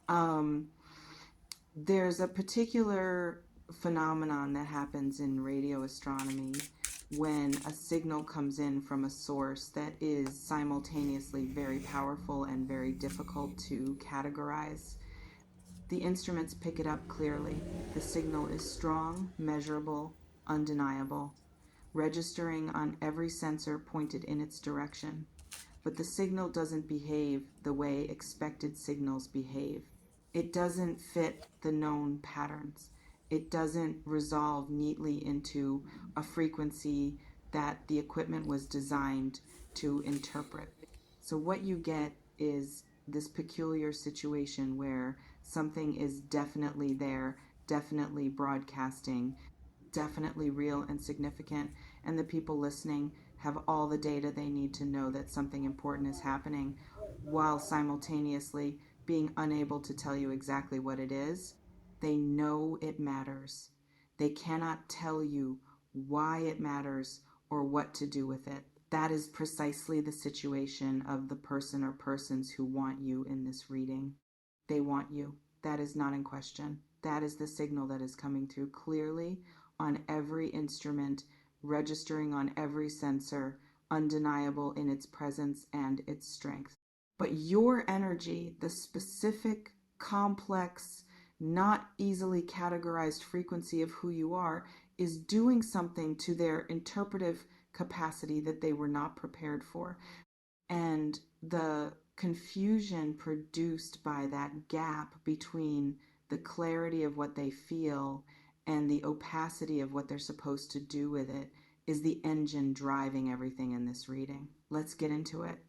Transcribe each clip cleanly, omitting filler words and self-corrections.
Um, there's a particular phenomenon that happens in radio astronomy when a signal comes in from a source that is simultaneously very powerful and very difficult to categorize. The instruments pick it up clearly. The signal is strong, measurable, undeniable, registering on every sensor pointed in its direction. But the signal doesn't behave the way expected signals behave. It doesn't fit the known patterns. It doesn't resolve neatly into a frequency that the equipment was designed to interpret. So, what you get is this peculiar situation where something is definitely there, definitely broadcasting, definitely real and significant, and the people listening have all the data they need to know that something important is happening, while simultaneously being unable to tell you exactly what it is. They know it matters. They cannot tell you why it matters or what to do with it. That is precisely the situation of the person or persons who want you in this reading. They want you. That is not in question. That is the signal that is coming through clearly on every instrument, registering on every sensor, undeniable in its presence and its strength. But your energy, the specific, complex, not easily categorized frequency of who you are, is doing something to their interpretive capacity that they were not prepared for. And the confusion produced by that gap between the clarity of what they feel and the opacity of what they're supposed to do with it is the engine driving everything in this reading. Let's get into it.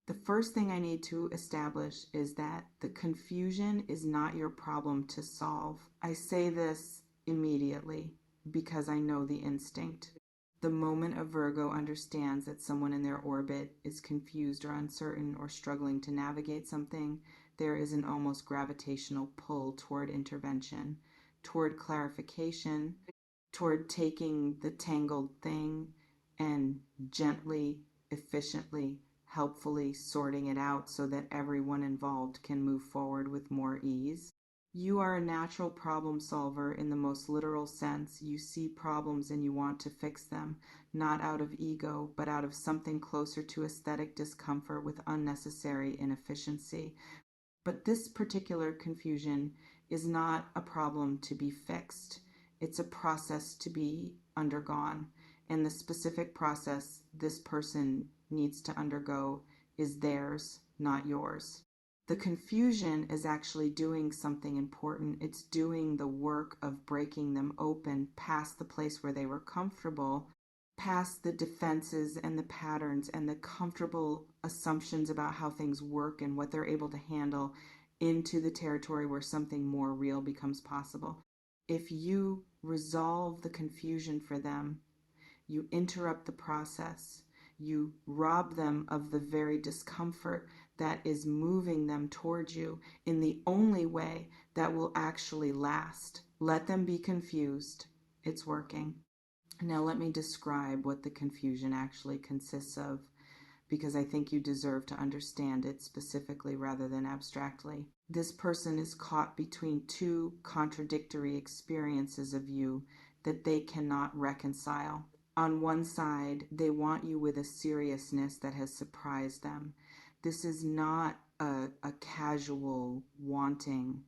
The first thing I need to establish is that the confusion is not your problem to solve. I say this immediately because I know the instinct. The moment a Virgo understands that someone in their orbit is confused or uncertain or struggling to navigate something, there is an almost gravitational pull toward intervention, toward clarification, toward taking the tangled thing and gently, efficiently, helpfully sorting it out so that everyone involved can move forward with more ease. You are a natural problem solver in the most literal sense. You see problems and you want to fix them, not out of ego, but out of something closer to aesthetic discomfort with unnecessary inefficiency. But this particular confusion is not a problem to be fixed. It's a process to be undergone. And the specific process this person needs to undergo is theirs, not yours. The confusion is actually doing something important. It's doing the work of breaking them open past the place where they were comfortable, past the defenses and the patterns and the comfortable assumptions about how things work and what they're able to handle, into the territory where something more real becomes possible. If you resolve the confusion for them, you interrupt the process. You rob them of the very discomfort that is moving them towards you in the only way that will actually last. Let them be confused. It's working. Now, let me describe what the confusion actually consists of, because I think you deserve to understand it specifically rather than abstractly. This person is caught between two contradictory experiences of you that they cannot reconcile. On one side, they want you with a seriousness that has surprised them. This is not a casual wanting,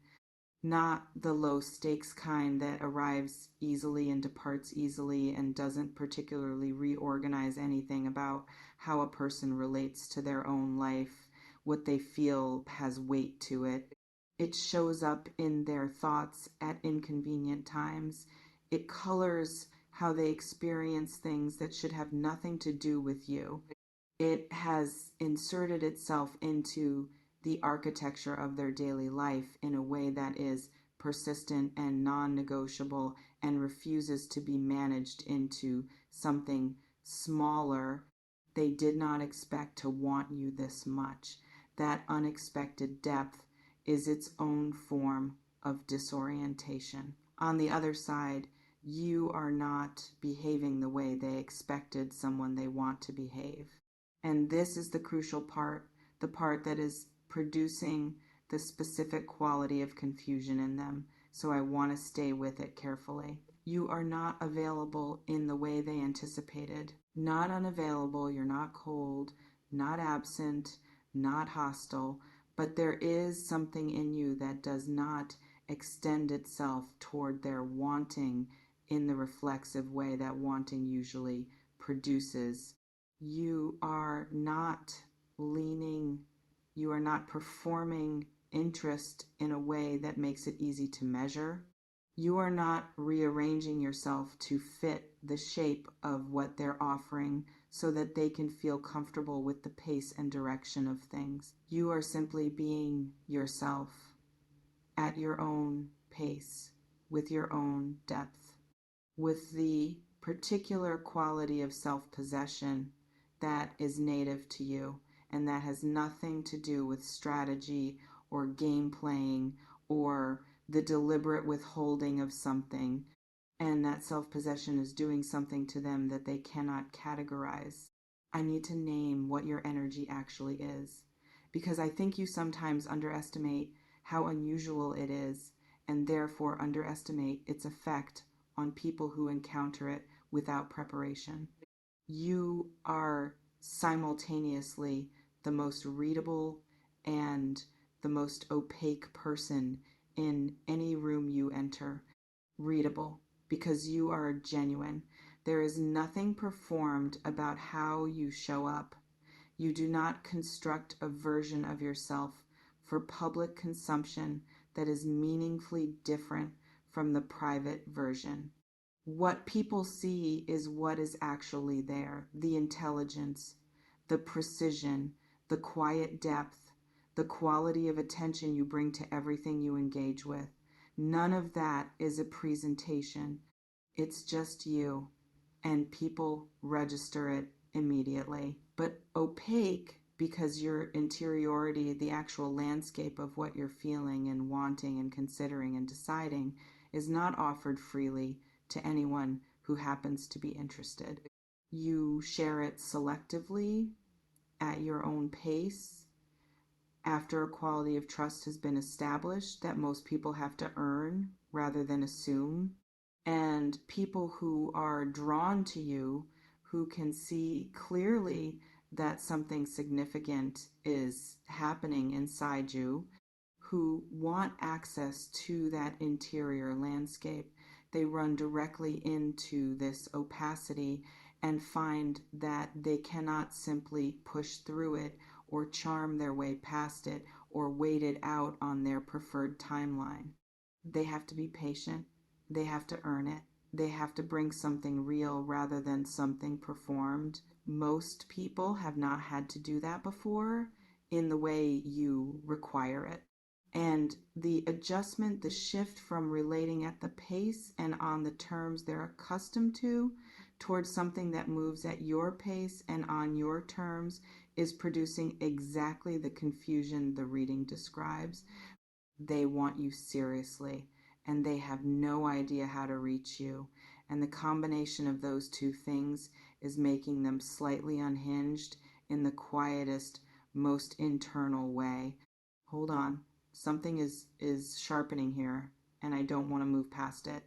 not the low stakes kind that arrives easily and departs easily and doesn't particularly reorganize anything about how a person relates to their own life, what they feel has weight to it. It shows up in their thoughts at inconvenient times. It colors how they experience things that should have nothing to do with you. It has inserted itself into the architecture of their daily life in a way that is persistent and non-negotiable and refuses to be managed into something smaller. They did not expect to want you this much. That unexpected depth is its own form of disorientation. On the other side, you are not behaving the way they expected someone they want to behave. And this is the crucial part, the part that is producing the specific quality of confusion in them, so I want to stay with it carefully. You are not available in the way they anticipated. Not unavailable, you're not cold, not absent, not hostile, but there is something in you that does not extend itself toward their wanting in the reflexive way that wanting usually produces. You are not leaning, you are not performing interest in a way that makes it easy to measure. You are not rearranging yourself to fit the shape of what they're offering so that they can feel comfortable with the pace and direction of things. You are simply being yourself at your own pace, with your own depth, with the particular quality of self-possession that is native to you and that has nothing to do with strategy or game playing or the deliberate withholding of something, and that self-possession is doing something to them that they cannot categorize. I need to name what your energy actually is, because I think you sometimes underestimate how unusual it is and therefore underestimate its effect on people who encounter it without preparation. You are simultaneously the most readable and the most opaque person in any room you enter. Readable, because you are genuine. There is nothing performed about how you show up. You do not construct a version of yourself for public consumption that is meaningfully different from the private version. What people see is what is actually there: the intelligence, the precision, the quiet depth, the quality of attention you bring to everything you engage with. None of that is a presentation. It's just you, and people register it immediately. But opaque, because your interiority, the actual landscape of what you're feeling and wanting and considering and deciding, is not offered freely to anyone who happens to be interested. You share it selectively at your own pace after a quality of trust has been established that most people have to earn rather than assume. And people who are drawn to you, who can see clearly that something significant is happening inside you, who want access to that interior landscape, they run directly into this opacity and find that they cannot simply push through it or charm their way past it or wait it out on their preferred timeline. They have to be patient. They have to earn it. They have to bring something real rather than something performed. Most people have not had to do that before in the way you require it. And the adjustment, the shift from relating at the pace and on the terms they're accustomed to towards something that moves at your pace and on your terms is producing exactly the confusion the reading describes. They want you seriously, and they have no idea how to reach you. And the combination of those two things is making them slightly unhinged in the quietest, most internal way. Hold on. Something is sharpening here, and I don't want to move past it.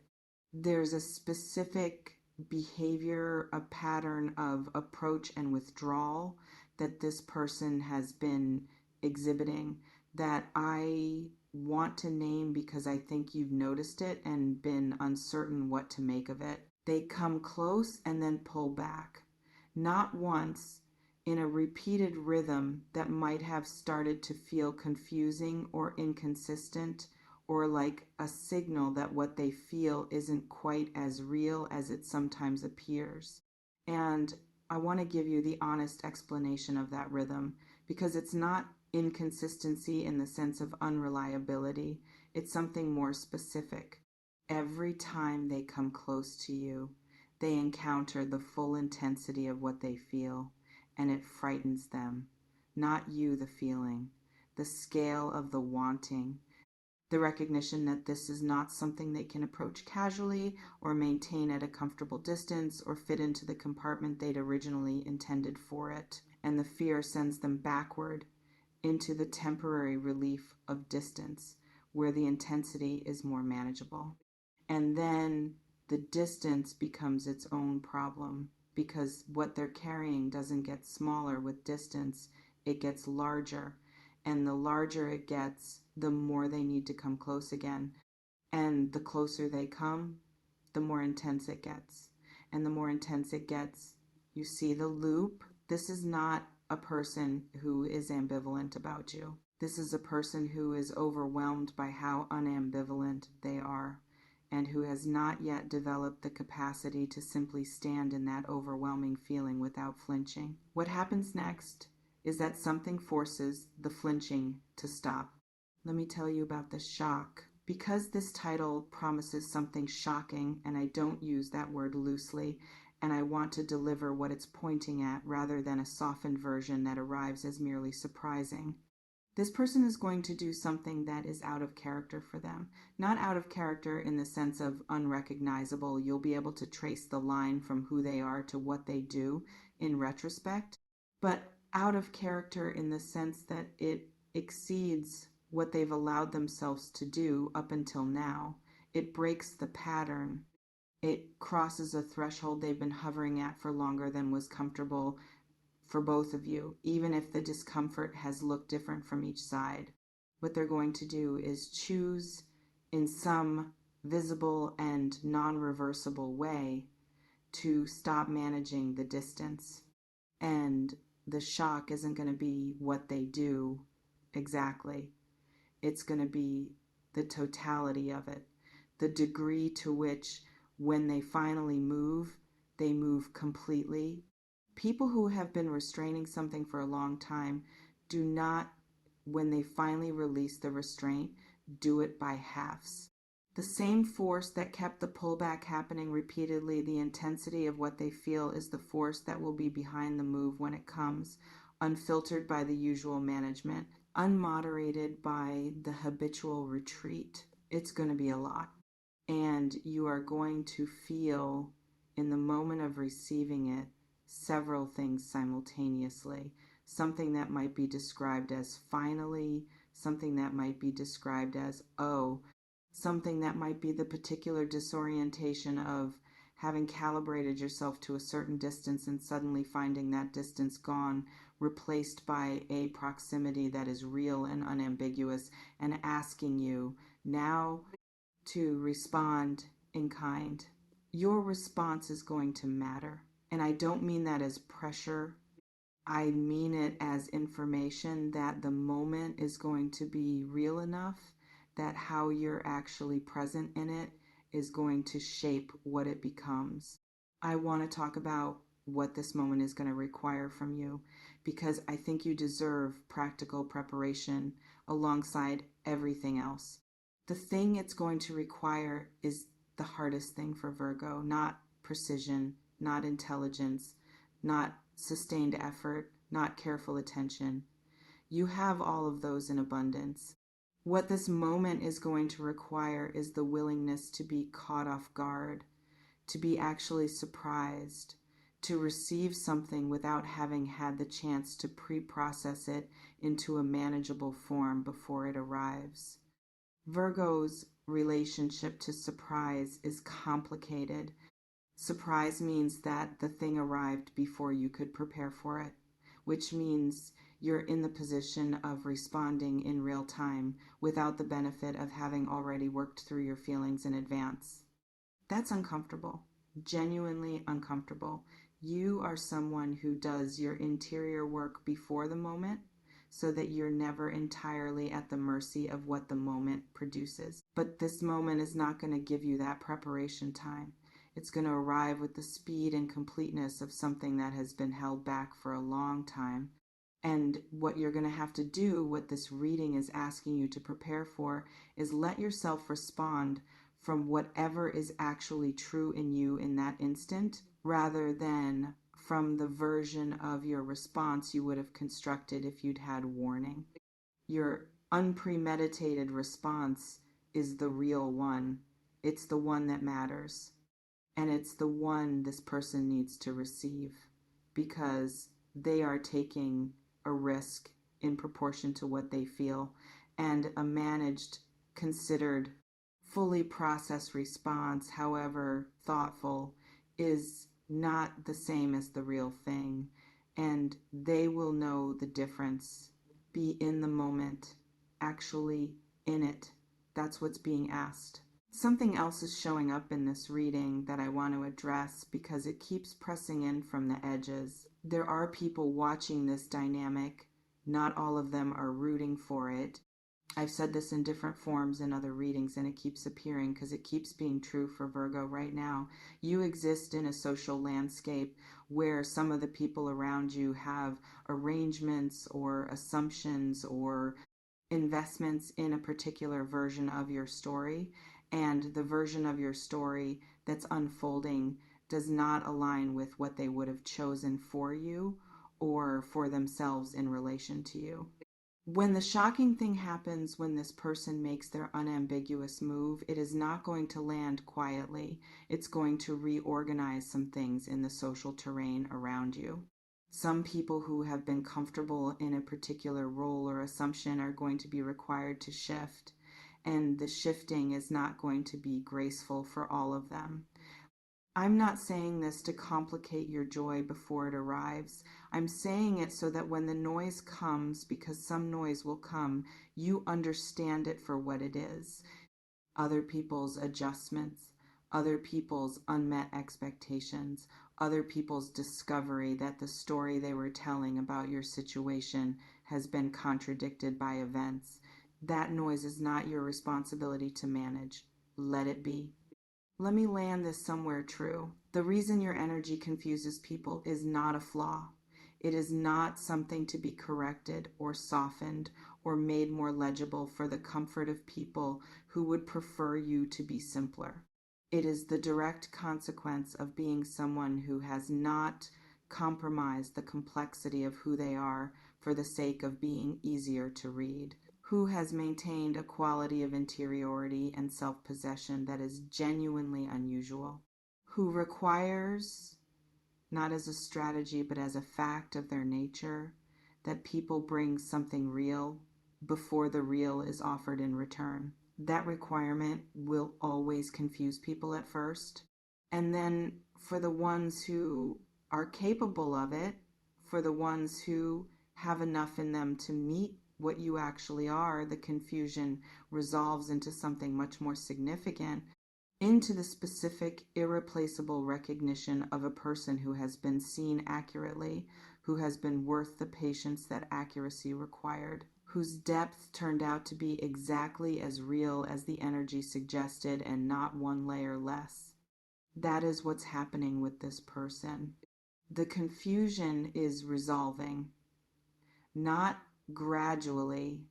There's a specific behavior, a pattern of approach and withdrawal that this person has been exhibiting that I want to name because I think you've noticed it and been uncertain what to make of it. They come close and then pull back. Not once, in a repeated rhythm that might have started to feel confusing or inconsistent or like a signal that what they feel isn't quite as real as it sometimes appears. And I want to give you the honest explanation of that rhythm because it's not inconsistency in the sense of unreliability. It's something more specific. Every time they come close to you, they encounter the full intensity of what they feel, and it frightens them. Not you, the feeling, the scale of the wanting, the recognition that this is not something they can approach casually or maintain at a comfortable distance or fit into the compartment they'd originally intended for it. And the fear sends them backward into the temporary relief of distance, where the intensity is more manageable. And then the distance becomes its own problem, because what they're carrying doesn't get smaller with distance, it gets larger. And the larger it gets, the more they need to come close again. And the closer they come, the more intense it gets. And the more intense it gets, you see the loop. This is not a person who is ambivalent about you. This is a person who is overwhelmed by how unambivalent they are, and who has not yet developed the capacity to simply stand in that overwhelming feeling without flinching. What happens next is that something forces the flinching to stop. Let me tell you about the shock. Because this title promises something shocking, and I don't use that word loosely, and I want to deliver what it's pointing at rather than a softened version that arrives as merely surprising. This person is going to do something that is out of character for them. Not out of character in the sense of unrecognizable. You'll be able to trace the line from who they are to what they do in retrospect, but out of character in the sense that it exceeds what they've allowed themselves to do up until now. It breaks the pattern. It crosses a threshold they've been hovering at for longer than was comfortable for both of you, even if the discomfort has looked different from each side. What they're going to do is choose in some visible and non-reversible way to stop managing the distance. And the shock isn't going to be what they do exactly. It's going to be the totality of it, the degree to which when they finally move, they move completely. People who have been restraining something for a long time do not, when they finally release the restraint, do it by halves. The same force that kept the pullback happening repeatedly, the intensity of what they feel, is the force that will be behind the move when it comes, unfiltered by the usual management, unmoderated by the habitual retreat. It's going to be a lot. And you are going to feel, in the moment of receiving it, several things simultaneously. Something that might be described as finally, something that might be described as oh, something that might be the particular disorientation of having calibrated yourself to a certain distance and suddenly finding that distance gone, replaced by a proximity that is real and unambiguous, and asking you now to respond in kind. Your response is going to matter. And I don't mean that as pressure. I mean it as information that the moment is going to be real enough that how you're actually present in it is going to shape what it becomes. I want to talk about what this moment is going to require from you, because I think you deserve practical preparation alongside everything else. The thing it's going to require is the hardest thing for Virgo, not precision, not intelligence, not sustained effort, not careful attention. You have all of those in abundance. What this moment is going to require is the willingness to be caught off guard, to be actually surprised, to receive something without having had the chance to pre-process it into a manageable form before it arrives. Virgo's relationship to surprise is complicated. Surprise means that the thing arrived before you could prepare for it, which means you're in the position of responding in real time without the benefit of having already worked through your feelings in advance. That's uncomfortable, genuinely uncomfortable. You are someone who does your interior work before the moment so that you're never entirely at the mercy of what the moment produces. But this moment is not going to give you that preparation time. It's going to arrive with the speed and completeness of something that has been held back for a long time. And what you're going to have to do, what this reading is asking you to prepare for, is let yourself respond from whatever is actually true in you in that instant, rather than from the version of your response you would have constructed if you'd had warning. Your unpremeditated response is the real one. It's the one that matters. And it's the one this person needs to receive, because they are taking a risk in proportion to what they feel. And a managed, considered, fully processed response, however thoughtful, is not the same as the real thing. And they will know the difference. Be in the moment, actually in it. That's what's being asked. Something else is showing up in this reading that I want to address because it keeps pressing in from the edges. There are people watching this dynamic. Not all of them are rooting for it. I've said this in different forms in other readings, and it keeps appearing because it keeps being true for Virgo right now. You exist in a social landscape where some of the people around you have arrangements or assumptions or investments in a particular version of your story, and the version of your story that's unfolding does not align with what they would have chosen for you or for themselves in relation to you. When the shocking thing happens, when this person makes their unambiguous move, it is not going to land quietly. It's going to reorganize some things in the social terrain around you. Some people who have been comfortable in a particular role or assumption are going to be required to shift, and the shifting is not going to be graceful for all of them. I'm not saying this to complicate your joy before it arrives. I'm saying it so that when the noise comes, because some noise will come, you understand it for what it is. Other people's adjustments, other people's unmet expectations, other people's discovery that the story they were telling about your situation has been contradicted by events. That noise is not your responsibility to manage. Let it be. Let me land this somewhere true. The reason your energy confuses people is not a flaw. It is not something to be corrected or softened or made more legible for the comfort of people who would prefer you to be simpler. It is the direct consequence of being someone who has not compromised the complexity of who they are for the sake of being easier to read, who has maintained a quality of interiority and self-possession that is genuinely unusual, who requires, not as a strategy but as a fact of their nature, that people bring something real before the real is offered in return. That requirement will always confuse people at first. And then for the ones who are capable of it, for the ones who have enough in them to meet what you actually are, the confusion resolves into something much more significant, into the specific, irreplaceable recognition of a person who has been seen accurately, who has been worth the patience that accuracy required, whose depth turned out to be exactly as real as the energy suggested and not one layer less. That is what's happening with this person. The confusion is resolving, not gradually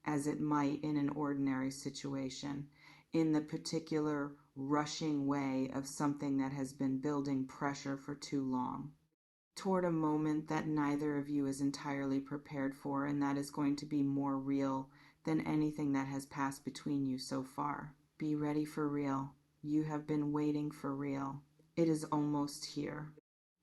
as it might in an ordinary situation, in the particular rushing way of something that has been building pressure for too long, toward a moment that neither of you is entirely prepared for, and that is going to be more real than anything that has passed between you so far. Be ready for real. You have been waiting for real. It is almost here.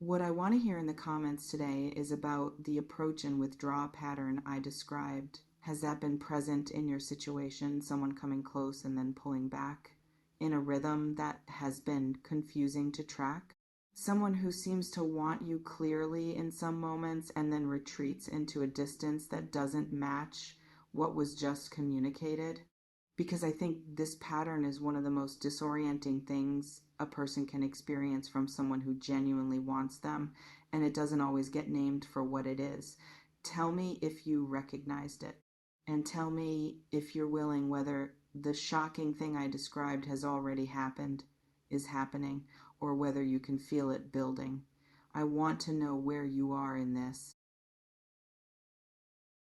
What I want to hear in the comments today is about the approach and withdraw pattern I described. Has that been present in your situation, someone coming close and then pulling back, in a rhythm that has been confusing to track? Someone who seems to want you clearly in some moments and then retreats into a distance that doesn't match what was just communicated? Because I think this pattern is one of the most disorienting things a person can experience from someone who genuinely wants them, and it doesn't always get named for what it is. Tell me if you recognized it, and tell me if you're willing whether the shocking thing I described has already happened, is happening, or whether you can feel it building. I want to know where you are in this.